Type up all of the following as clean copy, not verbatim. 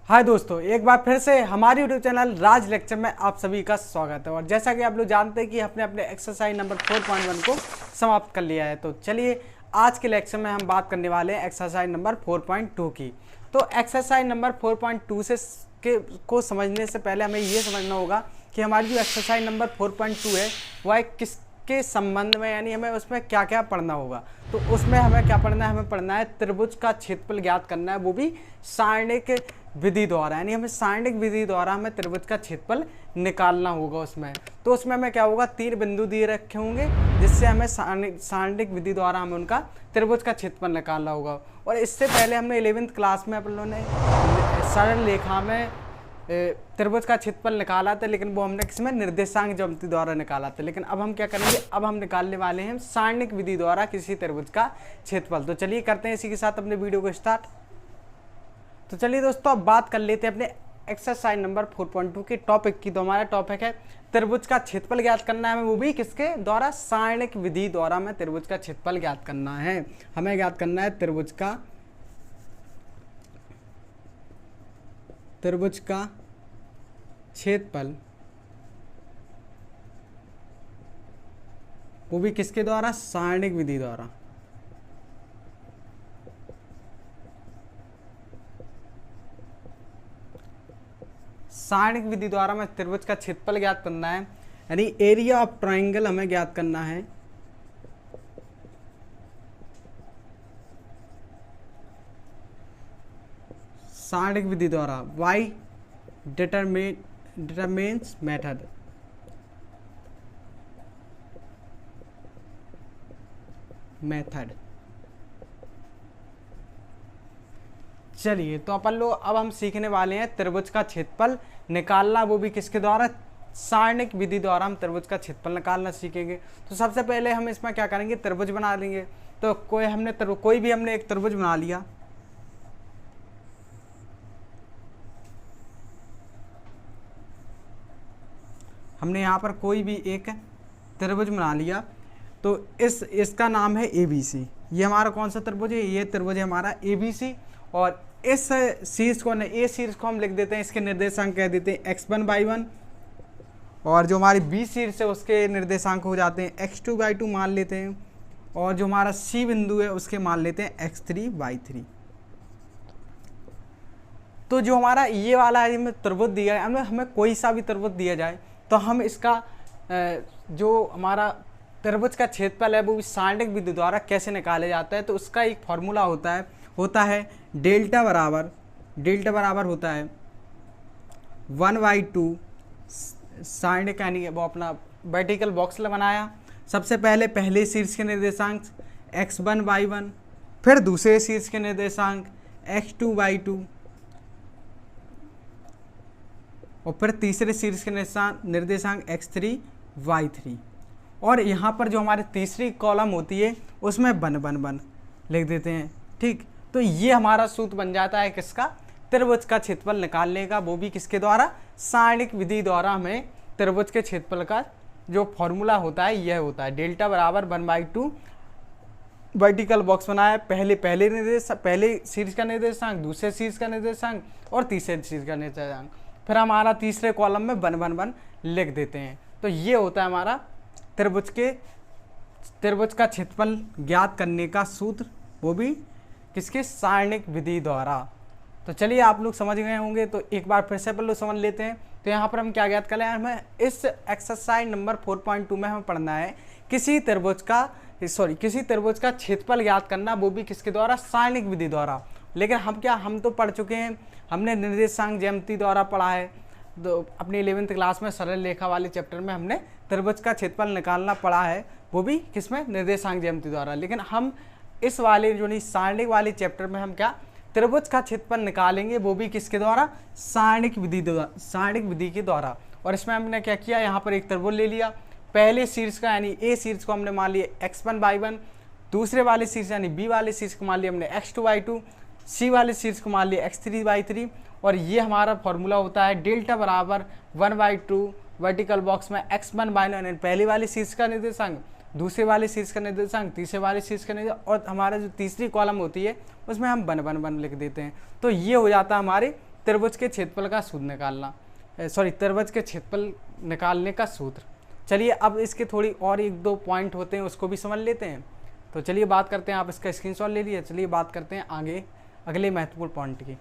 हाय दोस्तों, एक बार फिर से हमारी यूट्यूब चैनल राज लेक्चर में आप सभी का स्वागत है। और जैसा कि आप लोग जानते हैं कि हमने अपने एक्सरसाइज नंबर 4.1 को समाप्त कर लिया है, तो चलिए आज के लेक्चर में हम बात करने वाले हैं एक्सरसाइज नंबर 4.2 की। तो एक्सरसाइज नंबर 4.2 को समझने से पहले हमें ये समझना होगा कि हमारी जो एक्सरसाइज नंबर 4.2 है वह किसके संबंध में, यानी हमें उसमें क्या क्या पढ़ना होगा। तो उसमें हमें क्या पढ़ना है, हमें पढ़ना है त्रिभुज का क्षेत्रफल ज्ञात करना है, वो भी सारणिक विधि द्वारा। यानी हमें सारणिक विधि द्वारा हमें त्रिभुज का क्षेत्रफल निकालना होगा उसमें। तो उसमें हमें क्या होगा, 3 बिंदु दिए रखे होंगे जिससे हमें सारणिक विधि द्वारा हमें उनका त्रिभुज का क्षेत्रफल निकालना होगा। और इससे पहले हमने 11वीं क्लास में अपन लोगों ने सरल रेखा में त्रिभुज का क्षेत्रफल निकाला था, लेकिन वो हमने किसमें निर्देशांक ज्यामिति द्वारा निकाला था। लेकिन अब हम क्या करेंगे, अब हम निकालने वाले हैं सारणिक विधि द्वारा किसी त्रिभुज का क्षेत्रफल। तो चलिए करते हैं इसी के साथ अपने वीडियो को स्टार्ट। तो चलिए दोस्तों, अब बात कर लेते हैं अपने एक्सरसाइज नंबर 4.2 के टॉपिक की। तो हमारा टॉपिक है त्रिभुज का क्षेत्रफल ज्ञात करना है हमें, वो भी किसके द्वारा, सारणिक विधि द्वारा हमें त्रिभुज का क्षेत्रफल ज्ञात करना है। हमें ज्ञात करना है त्रिभुज का क्षेत्रफल, वो भी किसके द्वारा, सारणिक विधि द्वारा। सारणिक विधि द्वारा हमें त्रिभुज का क्षेत्रफल ज्ञात करना है, यानी एरिया ऑफ ट्राइंगल हमें ज्ञात करना है। सारणिक विधि द्वारा वाई डिटरमिन्स मेथड। चलिए, तो अपन लोग अब हम सीखने वाले हैं त्रिभुज का क्षेत्रफल निकालना, वो भी किसके द्वारा, सारणिक विधि द्वारा हम त्रिभुज का क्षेत्रफल निकालना सीखेंगे। तो सबसे पहले हम इसमें क्या करेंगे, त्रिभुज बना लेंगे। तो कोई भी हमने एक त्रिभुज बना लिया। हमने यहाँ पर कोई भी एक त्रिभुज बना लिया, तो इसका नाम है ABC। ये हमारा कौन सा त्रिभुज है, ये त्रिभुज है हमारा ABC। और इस शीर्ष को, ए शीर्ष को हम लिख देते हैं, इसके निर्देशांक कह देते हैं x1/1। और जो हमारी B शीर्ष है उसके निर्देशांक हो जाते हैं x2/2 मान लेते हैं। और जो हमारा C बिंदु है उसके मान लेते हैं x3/3। तो जो हमारा ये वाला है, हमें त्रिभुज दिया है, हमें कोई सा भी त्रिभुज दिया जाए तो हम इसका जो हमारा त्रिभुज का क्षेत्रफल है वो भी सारणिक विधि द्वारा कैसे निकाला जाता है। तो उसका एक फॉर्मूला होता है डेल्टा बराबर होता है 1/2 सारणिक, यानी वो अपना वर्टिकल बॉक्स बनाया। सबसे पहले शीर्ष के निर्देशांक x1/1, फिर दूसरे शीर्ष के निर्देशांक x2/2, और फिर तीसरे शीर्ष के निर्देशांक x3/3। और यहाँ पर जो हमारी तीसरी कॉलम होती है उसमें 1 लिख देते हैं। ठीक, तो ये हमारा सूत्र बन जाता है किसका, त्रिभुज का क्षेत्रफल निकालने का, वो भी किसके द्वारा, सारणिक विधि द्वारा। हमें त्रिभुज के क्षेत्रफल का जो फॉर्मूला होता है यह होता है डेल्टा बराबर 1/2 वर्टिकल बॉक्स बनाया, पहले शीर्ष का निर्देशांक, दूसरे शीर्ष का निर्देशांक और तीसरे शीर्ष का निर्देशांक, फिर हमारा तीसरे कॉलम में 1 लिख देते हैं। तो ये होता है हमारा त्रिभुज का क्षेत्रफल ज्ञात करने का सूत्र, वो भी किसके, सारणिक विधि द्वारा। तो चलिए आप लोग समझ गए होंगे, तो एक बार फिर से अपन लोग समझ लेते हैं। तो यहाँ पर हम क्या ज्ञात करें, हमें इस एक्सरसाइज नंबर 4.2 में हमें पढ़ना है किसी त्रिभुज का क्षेत्रफल ज्ञात करना, वो भी किसके द्वारा, सारणिक विधि द्वारा। लेकिन हम तो पढ़ चुके हैं, हमने निर्देशांक ज्यामिति द्वारा पढ़ा है। तो अपनी 11वीं क्लास में सरल रेखा वाले चैप्टर में हमने त्रिभुज का क्षेत्रफल निकालना पढ़ा है, वो भी किसमें, निर्देशांक ज्यामिति द्वारा। लेकिन हम इस वाले जो नहीं सारणिक वाले चैप्टर में हम क्या, त्रिभुज का क्षेत्रफल निकालेंगे, वो भी किसके द्वारा, सारणिक विधि के द्वारा। और इसमें हमने क्या किया, यहाँ पर एक त्रिभुज ले लिया, पहले शीर्ष का यानी A शीर्ष को हमने मान लिया x1/1, दूसरे वाले शीर्ष यानी B वाले शीर्ष को मान लिया हमने x2/2, C वाले शीर्ष को मान लिया x3/3। और ये हमारा फॉर्मूला होता है डेल्टा बराबर 1/2 वर्टिकल बॉक्स में x1/1, पहले वाले शीर्ष का निर्देशांक, दूसरे वाले शीर्ष का निर्देशांक, तीसरे वाले शीर्ष का निर्देशांक, और हमारा जो तीसरी कॉलम होती है उसमें हम 1 1 1 लिख देते हैं। तो ये हो जाता है हमारे त्रिभुज के क्षेत्रफल का सूत्र निकालना, त्रिभुज के क्षेत्रफल निकालने का सूत्र। चलिए अब इसके थोड़ी और 1-2 पॉइंट होते हैं, उसको भी समझ लेते हैं। तो चलिए बात करते हैं, आप इसका स्क्रीनशॉट ले लीजिए। चलिए बात करते हैं आगे अगले महत्वपूर्ण पॉइंट की।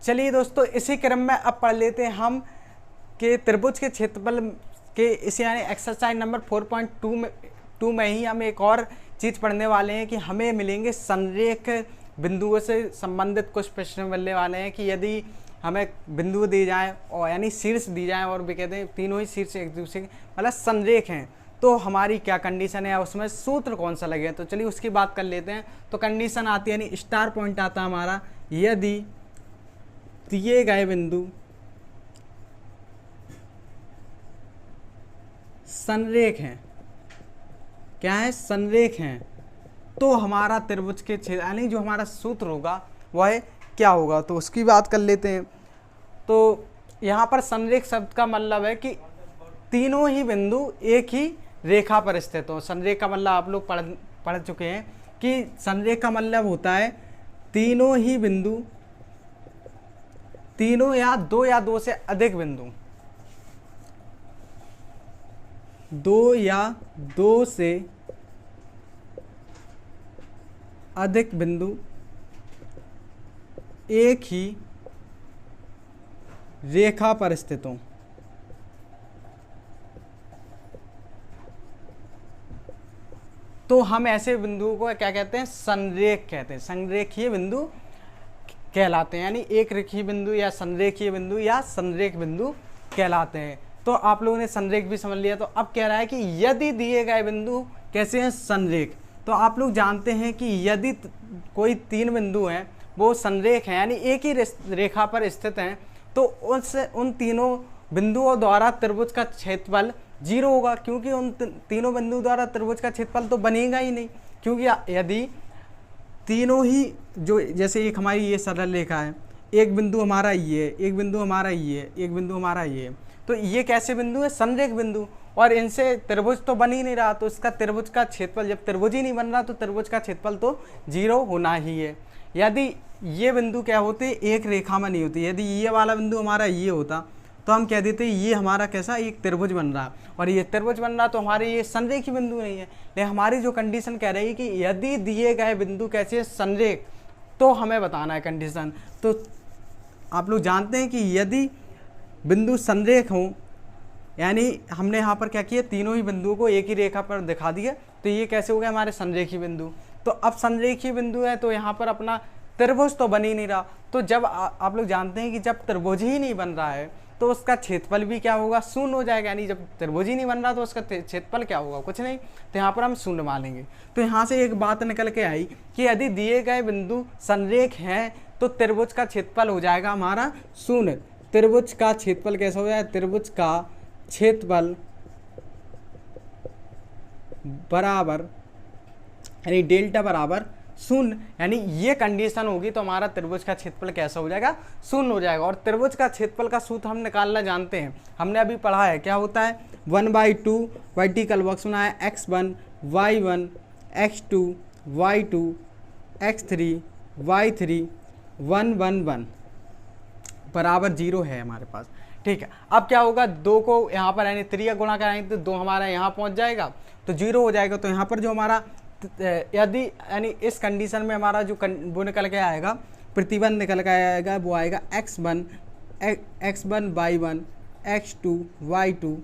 चलिए दोस्तों, इसी क्रम में अब पढ़ लेते हैं हम कि त्रिभुज के क्षेत्रफल के इसे यानी एक्सरसाइज नंबर 4.2 में ही हम एक और चीज़ पढ़ने वाले हैं कि हमें मिलेंगे संरेख बिंदुओं से संबंधित कुछ प्रश्न मिलने वाले हैं कि यदि हमें बिंदु दी जाएं और यानी शीर्ष दी जाएं और भी कहते हैं तीनों ही शीर्ष एक दूसरे मतलब संरेख हैं, तो हमारी क्या कंडीशन है, उसमें सूत्र कौन सा लगे। तो चलिए उसकी बात कर लेते हैं। तो कंडीशन आती है यानी स्टार पॉइंट आता है हमारा, यदि दिए गए बिंदु संरेख हैं, क्या है, संरेख हैं, तो हमारा त्रिभुज के क्षेत्र यानी जो हमारा सूत्र होगा वह क्या होगा। तो उसकी बात कर लेते हैं। तो यहाँ पर संरेख शब्द का मतलब है कि तीनों ही बिंदु एक ही रेखा पर स्थित हो। संरेख का मतलब आप लोग पढ़ चुके हैं कि संरेख का मतलब होता है तीनों ही बिंदु, तीनों या दो से अधिक बिंदु, 2 या 2 से अधिक बिंदु एक ही रेखा पर स्थित हों। तो हम ऐसे बिंदुओं को क्या कहते हैं, संरेख कहते हैं। संरेखीय बिंदु कहलाते हैं, यानी एक रेखीय बिंदु या संरेखीय बिंदु या संरेख बिंदु कहलाते हैं। तो आप लोगों ने संरेख भी समझ लिया। तो अब कह रहा है कि यदि दिए गए बिंदु कैसे हैं, संरेख। तो आप लोग जानते हैं कि यदि कोई 3 बिंदु हैं वो संरेख हैं यानी एक ही रेखा पर स्थित हैं, तो उन तीनों बिंदुओं द्वारा त्रिभुज का क्षेत्रफल 0 होगा, क्योंकि उन तीनों बिंदु द्वारा त्रिभुज का क्षेत्रफल तो बनेगा ही नहीं। क्योंकि यदि तीनों ही जो जैसे एक हमारी ये सरल रेखा है, एक बिंदु हमारा ये है, एक बिंदु हमारा ये है, एक बिंदु हमारा ये है, तो ये कैसे बिंदु है, संरेख बिंदु, और इनसे त्रिभुज तो बन ही नहीं रहा। तो इसका त्रिभुज का क्षेत्रफल, जब त्रिभुज ही नहीं बन रहा तो त्रिभुज का क्षेत्रफल तो 0 होना ही है। यदि ये बिंदु क्या होते, एक रेखा में नहीं होती। यदि ये वाला बिंदु हमारा ये होता तो हम कह देते ये हमारा कैसा एक त्रिभुज बन रहा, और ये त्रिभुज बन रहा तो हमारे ये संरेखी बिंदु नहीं है। लेकिन हमारी जो कंडीशन कह रही है कि यदि दिए गए बिंदु कैसे संरेख, तो हमें बताना है कंडीशन। तो आप लोग जानते हैं कि यदि बिंदु संरेख हों, यानी हमने यहाँ पर क्या किया, तीनों ही बिंदुओं को एक ही रेखा पर दिखा दिया, तो ये कैसे हो गए हमारे संरेखी बिंदु। तो अब संरेखी बिंदु है तो यहाँ पर अपना त्रिभुज तो बन ही नहीं रहा। तो जब आप लोग जानते हैं कि जब त्रिभुज ही नहीं बन रहा है तो उसका क्षेत्रफल भी क्या होगा, शून्य हो जाएगा। यानी जब त्रिभुज ही नहीं बन रहा तो उसका क्षेत्रफल क्या होगा, कुछ नहीं। तो यहाँ पर हम शून्य मानेंगे। तो यहाँ से एक बात निकल के आई कि यदि दिए गए बिंदु संरेख हैं तो त्रिभुज का क्षेत्रफल हो जाएगा हमारा शून्य। त्रिभुज का क्षेत्रफल कैसा हो जाएगा, त्रिभुज का क्षेत्रफल बराबर यानी डेल्टा बराबर शून्य। यानी ये कंडीशन होगी तो हमारा त्रिभुज का क्षेत्रफल कैसा हो जाएगा, शून्य हो जाएगा। और त्रिभुज का क्षेत्रफल का सूत्र हम निकालना जानते हैं, हमने अभी पढ़ा है। क्या होता है, 1/2 वर्टिकल बॉक्स बना है, x1 y1 x2 y2 x3 y3 1 1 1 बराबर 0 है हमारे पास। ठीक है, अब क्या होगा, 2 को यहाँ पर यानी 3 का गुणा कराएंगे तो 2 हमारा यहाँ पहुँच जाएगा तो 0 हो जाएगा। तो यहाँ पर जो हमारा यदि यानी इस कंडीशन में हमारा जो वो निकल के आएगा, प्रतिबंध निकल के आएगा, वो आएगा x1 y1 x2 y2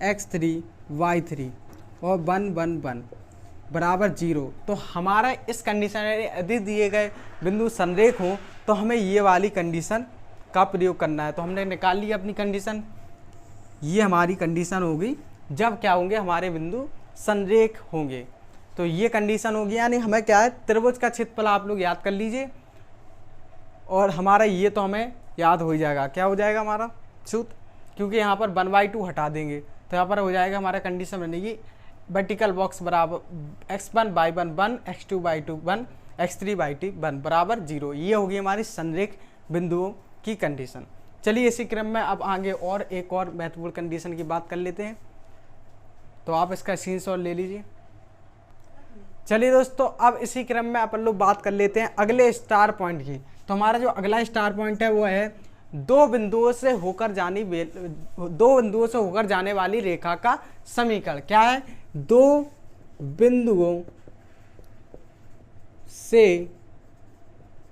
x3 y3 और 1 1 1 बराबर 0। तो हमारा इस कंडीशन में यदि दिए गए बिंदु संरेख हो तो हमें ये वाली कंडीशन का प्रयोग करना है। तो हमने निकाल ली अपनी कंडीशन, ये हमारी कंडीशन होगी जब क्या होंगे, हमारे बिंदु संरेख होंगे। तो ये कंडीशन होगी, यानी हमें क्या है, त्रिभुज का क्षेत्रफल आप लोग याद कर लीजिए, और हमारा ये तो हमें याद हो ही जाएगा। क्या हो जाएगा हमारा सूत्र, क्योंकि यहाँ पर 1/2 हटा देंगे तो यहाँ पर हो जाएगा हमारा कंडीशन बनेगी वर्टिकल बॉक्स बराबर x1 y1 1 x2 y2 1 x3 y3 1 बराबर 0। ये होगी हमारी संरेख बिंदुओं की कंडीशन। चलिए इसी क्रम में अब आगे और एक और महत्वपूर्ण कंडीशन की बात कर लेते हैं। तो आप इसका स्क्रीनशॉट ले लीजिए। चलिए दोस्तों, अब इसी क्रम में अपन लोग बात कर लेते हैं अगले स्टार पॉइंट की। तो हमारा जो अगला स्टार पॉइंट है वो है दो बिंदुओं से होकर जाने वाली रेखा का समीकरण। क्या है? दो बिंदुओं से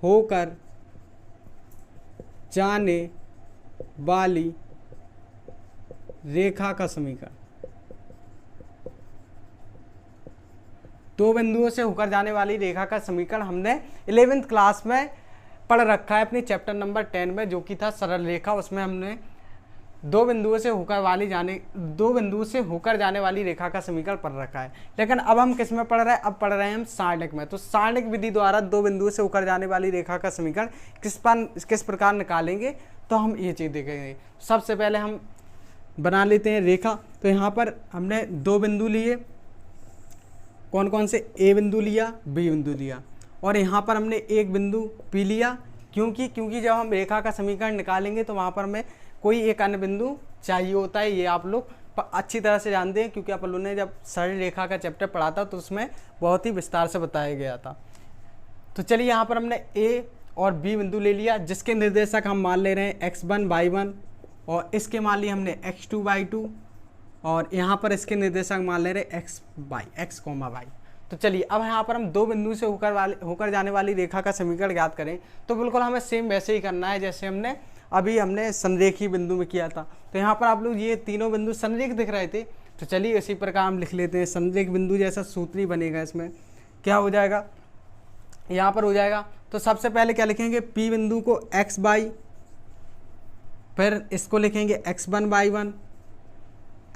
होकर जाने वाली रेखा का समीकरण। दो बिंदुओं से होकर जाने वाली रेखा का समीकरण हमने 11वीं क्लास में पढ़ रखा है अपनी चैप्टर नंबर 10 में, जो कि था सरल रेखा। उसमें हमने दो बिंदुओं से होकर जाने वाली रेखा का समीकरण पढ़ रखा है। लेकिन अब हम किस में पढ़ रहे हैं? अब पढ़ रहे हैं हम सारणिक में। तो सारणिक विधि द्वारा दो बिंदुओं से होकर जाने वाली रेखा का समीकरण किस प्रकार निकालेंगे, तो हम ये चीज़ देखेंगे। सबसे पहले हम बना लेते हैं रेखा। तो यहाँ पर हमने दो बिंदु लिए, कौन कौन से? ए बिंदु लिया, बी बिंदु लिया, और यहाँ पर हमने एक बिंदु पी लिया। क्योंकि जब हम रेखा का समीकरण निकालेंगे तो वहाँ पर हमें कोई एक अन्य बिंदु चाहिए होता है। ये आप लोग अच्छी तरह से जानते हैं, क्योंकि आप लोगों ने जब सरल रेखा का चैप्टर पढ़ा था तो उसमें बहुत ही विस्तार से बताया गया था। तो चलिए यहाँ पर हमने ए और बी बिंदु ले लिया, जिसके निर्देशक हम मान ले रहे हैं x1 y1, और इसके मान लिए हमने x2 y2, और यहाँ पर इसके निर्देशक मान ले रहे x y। तो चलिए अब यहाँ पर हम दो बिंदु से होकर जाने वाली रेखा का समीकरण ज्ञात करें। तो बिल्कुल हमें सेम वैसे ही करना है जैसे हमने संरेखी बिंदु में किया था। तो यहाँ पर आप लोग ये तीनों बिंदु संरेख दिख रहे थे, तो चलिए इसी प्रकार हम लिख लेते हैं। संरेख बिंदु जैसा सूत्र ही बनेगा। इसमें क्या हो जाएगा? यहाँ पर हो जाएगा, तो सबसे पहले क्या लिखेंगे? पी बिंदु को x y, फिर इसको लिखेंगे x1 y1,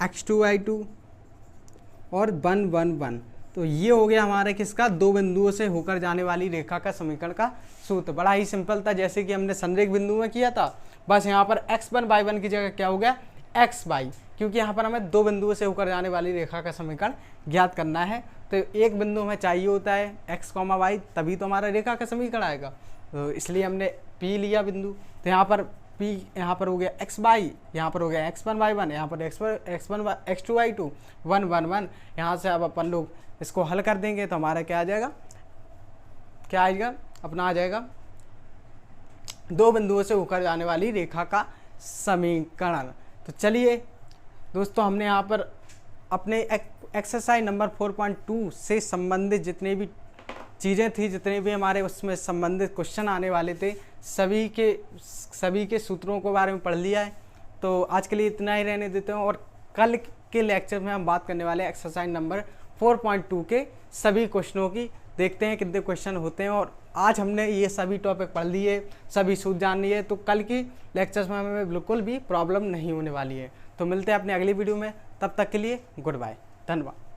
x2 y2 और 1 1 1। तो ये हो गया हमारे किसका? दो बिंदुओं से होकर जाने वाली रेखा का समीकरण का सूत्र। बड़ा ही सिंपल था, जैसे कि हमने संरेख बिंदु में किया था। बस यहाँ पर x1 y1 की जगह क्या हो गया? x y, क्योंकि यहाँ पर हमें दो बिंदुओं से होकर जाने वाली रेखा का समीकरण ज्ञात करना है। तो एक बिंदु हमें चाहिए होता है x, y, तभी तो हमारा रेखा का समीकरण आएगा। तो इसलिए हमने p लिया बिंदु। तो यहाँ पर p यहाँ पर हो गया x y, यहाँ पर हो गया x1 y1, यहाँ पर x2 y2, 1 1 1। यहाँ से अब अपन लोग इसको हल कर देंगे तो हमारा क्या आ जाएगा? क्या आएगा? अपना आ जाएगा दो बिंदुओं से होकर जाने वाली रेखा का समीकरण। तो चलिए दोस्तों, हमने यहाँ पर अपने एक्सरसाइज नंबर 4.2 से संबंधित जितनी भी चीज़ें थी, जितने भी हमारे उसमें संबंधित क्वेश्चन आने वाले थे, सभी के सूत्रों के बारे में पढ़ लिया है। तो आज के लिए इतना ही रहने देते हैं, और कल के लेक्चर में हम बात करने वाले हैं एक्सरसाइज नंबर 4.2 के सभी क्वेश्चनों की। देखते हैं कितने क्वेश्चन होते हैं। और आज हमने ये सभी टॉपिक पढ़ लिए, सभी सूत्र जान लिए, तो कल की लेक्चर्स में हमें बिल्कुल भी प्रॉब्लम नहीं होने वाली है। तो मिलते हैं अपने अगली वीडियो में, तब तक के लिए गुड बाय, धन्यवाद।